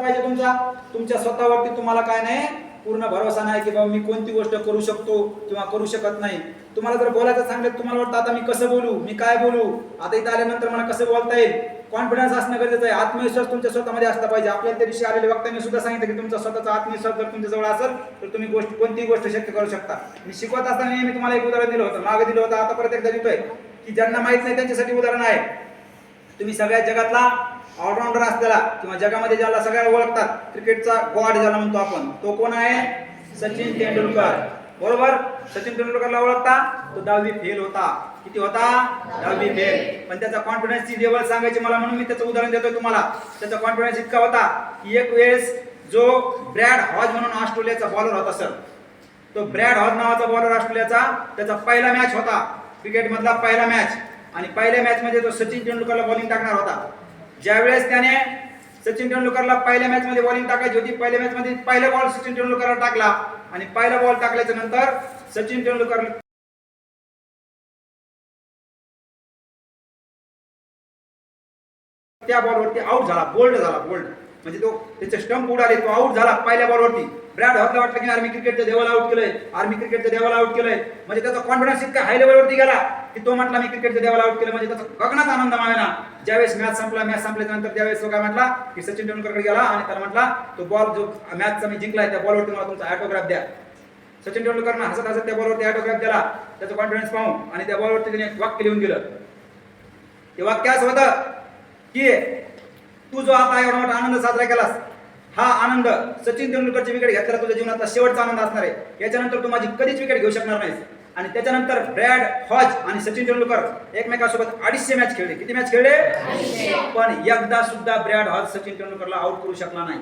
पाहिजे तुमच्या स्वतःवरती तुम्हाला काय नाही पूर्ण भरोसा नाही की बाबा मी कोणती गोष्ट करू शकतो किंवा करू शकत नाही. तुम्हाला जर बोलायचं सांगितलं तुम्हाला वाटतं आता मी कसं बोलू, मी काय बोलू, आता इथं आल्यानंतर मला कसं बोलता येईल. कॉन्फिडन्स असणं गरजेचं आहे. आत्मविश्वास तुमच्या स्वतःमध्ये असला पाहिजे. आपल्याला त्या दिवशी आलेल्या वक्त्यांनी सुद्धा सांगितलं की तुमचा स्वतःचा आत्मविश्वास जर तुमच्या जवळ असेल तर तुम्ही कोणतीही गोष्ट शक्य करू शकता. मी शिकवत असताना मी तुम्हाला एक उदाहरण दिलं होतं, मागे दिलं होतं, आता परत एकदा देतोय की ज्यांना माहित नाही त्यांच्यासाठी उदाहरण आहे. तुम्ही सगळ्या जगातला ऑलराऊंडर असलेला किंवा जगामध्ये ज्याला सगळ्या ओळखतात क्रिकेटचा गॉड ज्याला म्हणतो आपण, तो कोण आहे? सचिन तेंडुलकर. बरोबर. सचिन तेंडुलकरला ओळखता? तो 10वी फेल होता. किती होता? 10वी फेल. पण त्याचा कॉन्फिडन्सची लेवल सांगायची मला म्हणून मी त्याचं उदाहरण देतोय तुम्हाला. त्याचा कॉन्फिडन्स इतका होता की एक वेळेस जो ब्रॅड हॉज म्हणून ऑस्ट्रेलियाचा बॉलर होता सर, तो ब्रॅड हॉज नावाचा बॉलर ऑस्ट्रेलियाचा, त्याचा पहिला मॅच होता क्रिकेट मधला पहिला मॅच, आणि पहिल्या मॅच मध्ये तो सचिन तेंडुलकरला बॉलिंग टाकणार होता. ज्यावेळेस त्याने सचिन तेंडुलकरला पहिल्या मॅच मध्ये बॉलिंग टाकायची होती, पहिल्या मॅच मध्ये पहिला बॉल सचिन तेंडुलकरला टाकला आणि पहिला बॉल टाकल्याच्या नंतर सचिन तेंडुलकर त्या बॉलवरती आउट झाला, बोल्ड झाला. बोल्ड म्हणजे तो त्याचे स्टंप उडाले, तो आउट झाला पहिल्या बॉलवरती. ब्रॅड हॉजला वाटलं की आर्मी क्रिकेटच्या देवाला आउट केलंय, आर्मी क्रिकेटच्या देवाला आउट केलंय. म्हणजे त्याचा कॉन्फिडन्स इतका हाय लेवलवरती गेला की तो म्हटला मी क्रिकेटच्या देवाला आउट केलं. म्हणजे त्याचा गगनात आनंद मावेना. ज्यावेळेस मॅच संपल्याच्या नंतर त्यावेळेस तो काय म्हटला की सचिन तेंडुलकरकडे गेला आणि त्याला म्हटला तो बॉल जो मॅचचा मी जिंकलाय त्या बॉलवरती मला तुमचा ऑटोग्राफ द्या. सचिन तेंडुलकरनं हसत हसत त्या बॉलवरती ऑटोग्राफ दिला त्याचा कॉन्फिडन्स पाहून, आणि त्या बॉलवरती त्याने एक वाक्य लिहून दिलं. ते वाक्य असं होतं की तू जो आता एवढा मोठा आनंद साजरा केलास, हा आनंद सचिन तेंडुलकरची विकेट घेतल्याला तुझ्या जीवनातला शेवटचा आनंद असणार आहे. याच्यानंतर तू माझी कधीच विकेट घेऊ शकणार नाहीस. आणि त्याच्यानंतर ब्रॅड हॉज आणि सचिन तेंडुलकर एकमेकांसोबत 250 मॅच खेळले. किती मॅच खेळले? 250. पण एकदा सुद्धा ब्रॅड हॉज सचिन तेंडुलकरला आउट करू शकला नाही.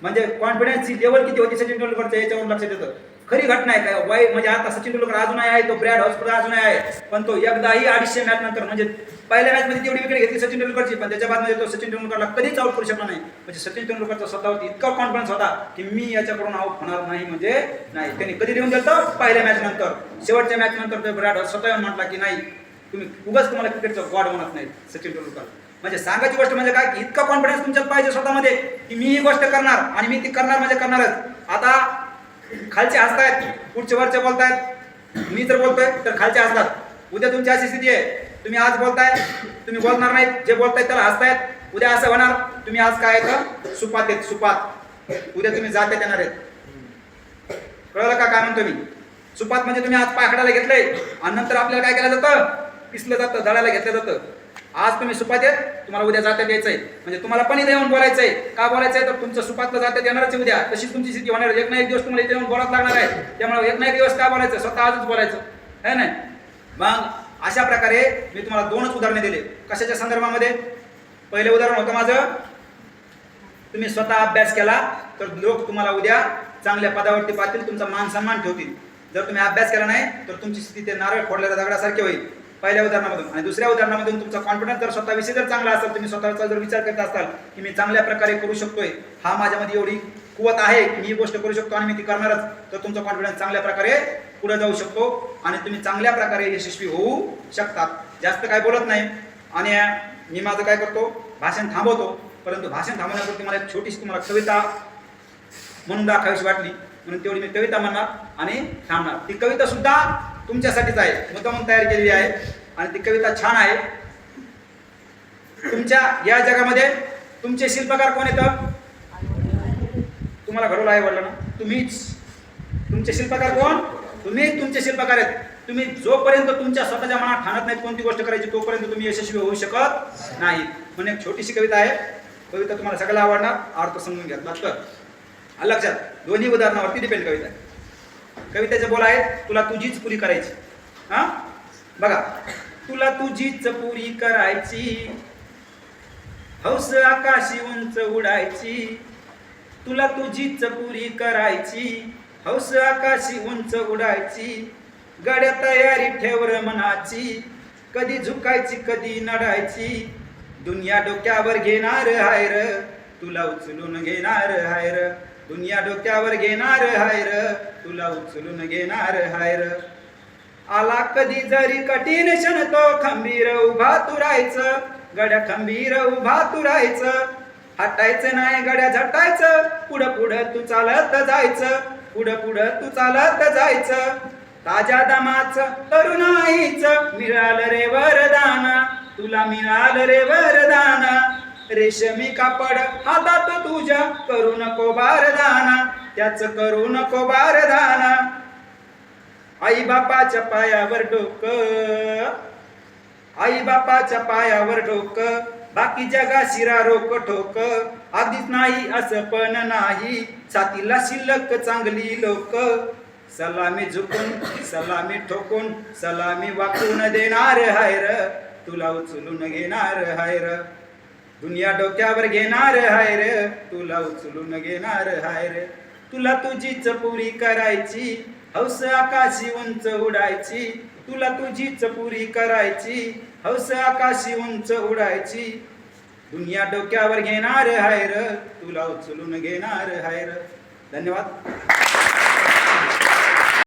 म्हणजे कॉन्फिडन्सची लेवल किती होती सचिन तेंडुलकरच्या याच्यावरून लक्षात येतं. खरी घटना आहे काय वाईट. म्हणजे आता सचिन तेंडुलकर अजूनही आहे, तो ब्रॅड हॉज सुद्धा अजूनही आहे, पण तो एकदाही 250 मॅच नंतर, म्हणजे पहिल्या मॅच मध्ये तेवढी विकेट घेतली सचिन तेंडुलकरची, पण त्याच्या बाद तो सचिन तेंडुलकरला कधीच आउट करू शकला नाही. म्हणजे सचिन तेंडुलकरचा स्वतःवरती इतका कॉन्फिडन्स होता की मी याच्याकडून आउट होणार नाही म्हणजे नाही. त्यांनी कधी लिहून दिलं? पहिल्या मॅच नंतर. शेवटच्या मॅच नंतर ब्रॅड हॉज स्वतः म्हटला की नाही तुम्ही उगाच तुम्हाला क्रिकेटचा गॉड म्हणत नाही सचिन तेंडुलकर. म्हणजे सांगायची गोष्ट म्हणजे काय की इतका कॉन्फिडन्स तुमच्यात पाहिजे स्वतःमध्ये की मी ही गोष्ट करणार आणि मी ती करणार म्हणजे करणारच. आता खालचे हसतायत, पुढचे वरचे बोलतायत. मी जर बोलतोय तर खालचे हसतात. उद्या तुमची अशी स्थिती आहे, तुम्ही आज बोलताय, तुम्ही बोलणार नाहीत, जे बोलतायत त्याला हसतायत. उद्या असं होणार तुम्ही आज काय तर सुपात आहेत, सुपात. उद्या तुम्ही जात्यात येणार आहेत. कळलं का काय म्हणतो मी? सुपात म्हणजे तुम्ही आज पाकडाला घेतलंय आणि नंतर आपल्याला काय केलं जातं? पिसलं जातं, दळायला घेतलं जातं. आज तुम्ही सुपात आहेत, तुम्हाला उद्या जात्यात यायचंय. म्हणजे तुम्हाला पण इथे येऊन बोलायचंय. का बोलायचंय? तर तुमचं सुपातलं जात्यात येणारच उद्या. तशीच तुमची स्थिती होणार. एक ना एक दिवस तुम्हाला इथे येऊन बोलावं लागणार आहे. त्यामुळे एक ना एक दिवस काय बोलायचं? स्वतः आजच बोलायचं है ना. मग अशा प्रकारे मी तुम्हाला 2च उदाहरणे दिले. कशाच्या संदर्भामध्ये? पहिले उदाहरण होतं माझं, तुम्ही स्वतः अभ्यास केला तर लोक तुम्हाला उद्या चांगल्या पदावरती पाहतील, तुमचा मान सन्मान ठेवतील. जर तुम्ही अभ्यास केला नाही तर तुमची स्थिती ते नारळ फोडलेल्या दगडासारखी होईल. पहिल्या उदाहरणामधून. आणि दुसऱ्या उदाहरणामधून तुमचा कॉन्फिडन्स जर स्वतःविषयी जर चांगला असेल, तुम्ही स्वतःचा जर विचार करत असाल की मी चांगल्या प्रकारे करू शकतोय, हा माझ्यामध्ये एवढी कुवत आहे की मी ही गोष्ट करू शकतो आणि मी ती करणारच, तर तुमचा कॉन्फिडन्स चांगल्या प्रकारे पुढे जाऊ शकतो आणि तुम्ही चांगल्या प्रकारे यशस्वी होऊ शकतात. जास्त काय बोलत नाही आणि मी माझं काय करतो, भाषण थांबवतो. परंतु भाषण थांबवण्यापूर्वी मला एक छोटीशी तुम्हाला कविता म्हणून दाखवायची वाटली म्हणून तेवढी मी कविता म्हणणार आणि थांबणार. ती कविता सुद्धा तुमच्यासाठीच आहे, मुद्दामून तयार केलेली आहे आणि ती कविता छान आहे. तुमच्या या जगामध्ये तुमचे शिल्पकार कोण येतं? तुम्हाला घडवलं आहे वडिलांना, तुम्हीच. तुमचे शिल्पकार कोण? तुम्हीच तुमचे शिल्पकार आहेत. तुम्ही जोपर्यंत तुमच्या स्वतःच्या मनात ठाणत नाही कोणती गोष्ट करायची, तोपर्यंत तुम्ही यशस्वी होऊ शकत नाही. म्हणून एक छोटीशी कविता आहे. कविता तुम्हाला सगळ्याला आवडणार, अर्थ समजून घेतला तर. लक्षात, दोन्ही उदाहरणावरती डिपेंड कविता आहे. कवितेचे बोल आहेत, तुला तुझीच पुरी करायची. हा बघा, तुला तुझीच पुरी करायची, हौस आकाशी उंच उडायची. तुला तुझीच पुरी करायची, हौस आकाशी उंच उडायची. गड्या तयारी ठेवर मनाची, कधी झुकायची कधी नडायची. दुनिया डोक्यावर घेणार हाय र, तुला उचलून घेणार हाय र. दुनिया डोक्यावर घेणार हाय र, तुला उचलून घेणार हाय र. आला कधी जरी कठीण क्षण तो खंबीर उभा तू राहायचं. गड्या खंबीर उभा तू राहायचं. हटायचं नाही गड्या झटायचं, पुढं पुढं तू चालत जायचं, पुढं पुढं तू चालत जायचं. ताज्या दमाचं तरुणाईचं मिळालं रे वरदान, तुला मिळालं रे वरदान. रेशमी कापड हातात तुझ्या करू नको बारदाना, त्याच करू नको बारदाना. आई बापाच्या पायावर डोकं, आई बापाच्या पायावर डोकं, बाकी जगा शिरा रोक ठोक. आधीच नाही असं पण नाही, साथीला शिल्लक चांगली लोक. सलामी झुकून सलामी ठोकून सलामी वाकून देणार हायर, तुला उचलून घेणार हायर. दुनिया डोक्यावर घेणार हायर, तुला उचलून घेणार हायर. तुला तुझीच पुरी करायची, हौस आकाशी उंच उडायची, तुला तुझीच पुरी करायची, हौस आकाशी उंच उडायची. दुनिया डोक्यावर घेणार हायर, तुला उचलून घेणार हायर. धन्यवाद.